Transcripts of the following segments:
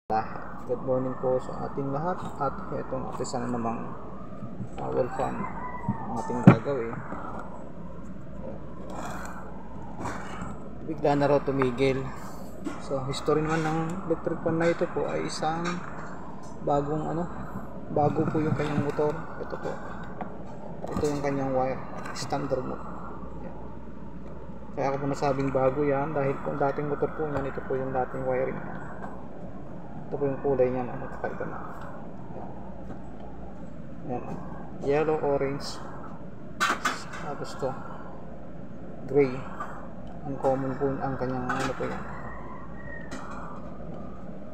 Good morning po sa ating lahat at itong isa na namang wall fan ang ating gagawin. Bigla na raw tumigil. So history naman ng electric fan na ito po ay isang bago po yung kanyang motor. Ito yung kanyang wire, standard mo. Kaya ako po nasabing bago yan dahil kung dating motor po yan, ito po yung dating wiring. Ito po yung kulay niya, nakakaiba na. Yan. Yellow, orange, tapos to gray. Ang common po ang kanyang po yan.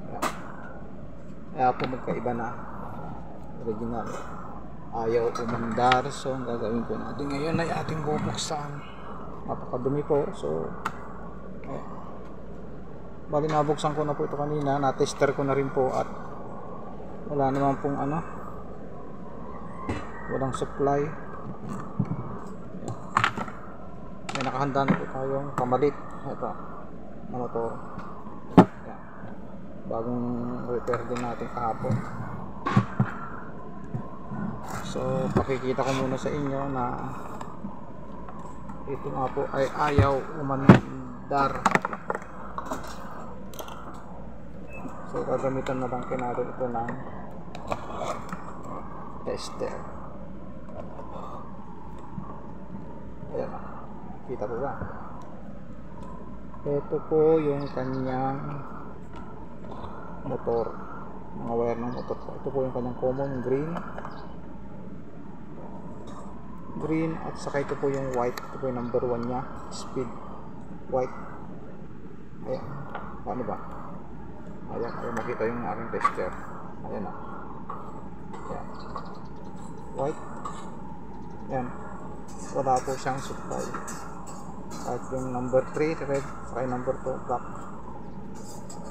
Yan. Kaya po magkaiba na. Original. Ayaw umandar. So ang gagawin po natin ngayon ay ating bubuksan. Napakadumi po. So ayan. Bali nabuksan ko na po ito kanina, na-tester ko na rin po at wala naman pong walang supply. May nakahanda na po tayong pamalit ito na motor. Yan. Bagong repair din natin kahapon. So pakikita ko muna sa inyo na ito nga po ay ayaw umandar. So gagamitan na lang natin ito ng tester. Ayan, kita po ba? Ito po yung kanyang motor, mga wire ng motor po. Ito po yung kanyang common green at saka ito po yung white. Ito po yung number 1 nya, speed white. Ayan, paano ba? Ayan, makita yung aking tester. Ayan na. Ayan. White. Ayan. Wala po siyang supply. Kahit yung number 3 red, saka number 2 black.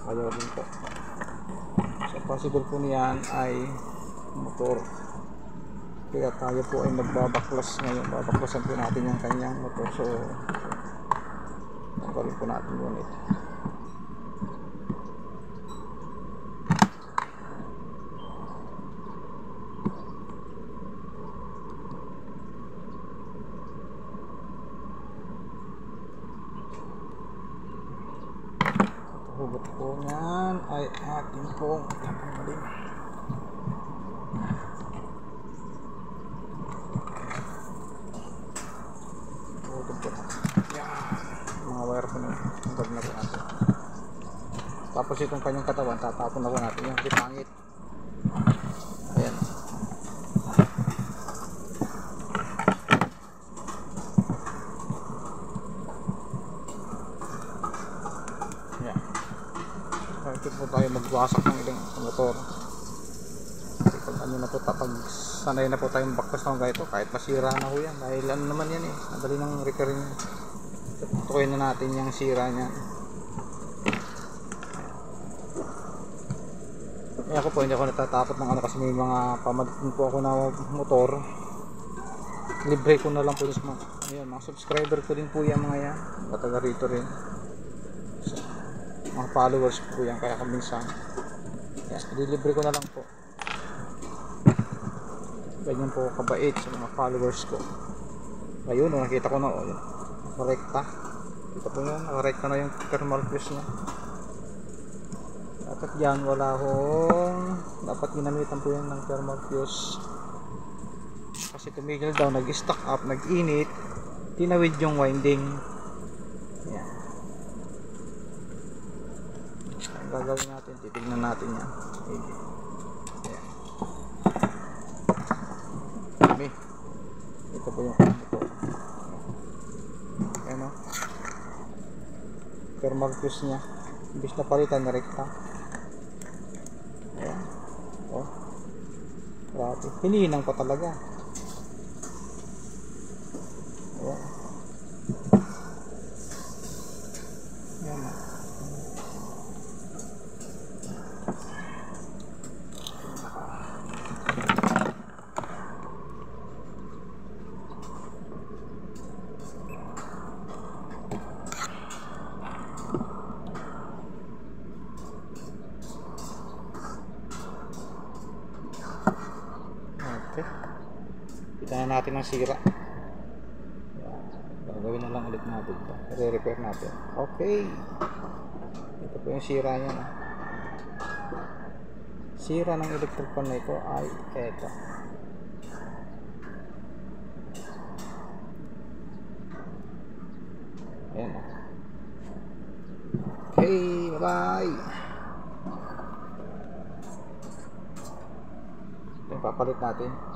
Ayaw din po. So possible po niyan ay motor. Kaya tayo po ay magbabaklas ngayon. Babaklasan po natin yung kanyang motor. So tanggalin po natin yun ito. Hugot po yan ay ating pong tanggalin. Hugot po natin. Yan. Mga wire po na. Tanggal na po natin. Tapos itong kanyang katawan, tatapon na po natin yung pangit. Ayan. Ito po tayo magwasak ng ilang motor. Pag na po, pag sanay na po tayong baklas ng ganito, kahit masira na po yan, dahil naman yan madali ng repairing. Tukuyin na natin yung sira niya. Ako po, hindi ako natatakot ng kasi may mga pamalitin po ako na motor. Libre ko na lang po sa mga subscriber ko din po yan, mga yan, mataga rito rin. Mga followers po yan, kaya minsan ililibre ko na lang po. Ganyan po kabait sa mga followers ko. Ayun, nakita ko na nakarekta. Kita po yun, nakarekta na yung thermal fuse nya. Dapat yan, dapat ginamitan po yan ng thermal fuse. Kasi tumigil daw, nag-stock up, nag-init, tinawid yung winding. Yan. Gagawin natin, titignan natin yan. Ayan. Dami. Ito po yung motor. Ayan o. Thermal fuse nya. Imbis na palitan na rekta. Ayan. O. Grabe. Hininang pa talaga. Ayan. Ayan o. Palitan na natin ng sira. Ayan. Gagawin na lang ulit natin ito. I-repair natin. Okay. Ito po yung sira niya. No? Sira ng electric fan na ito ay eto. Ayan. Okay, bye-bye. Ito yung papalit natin.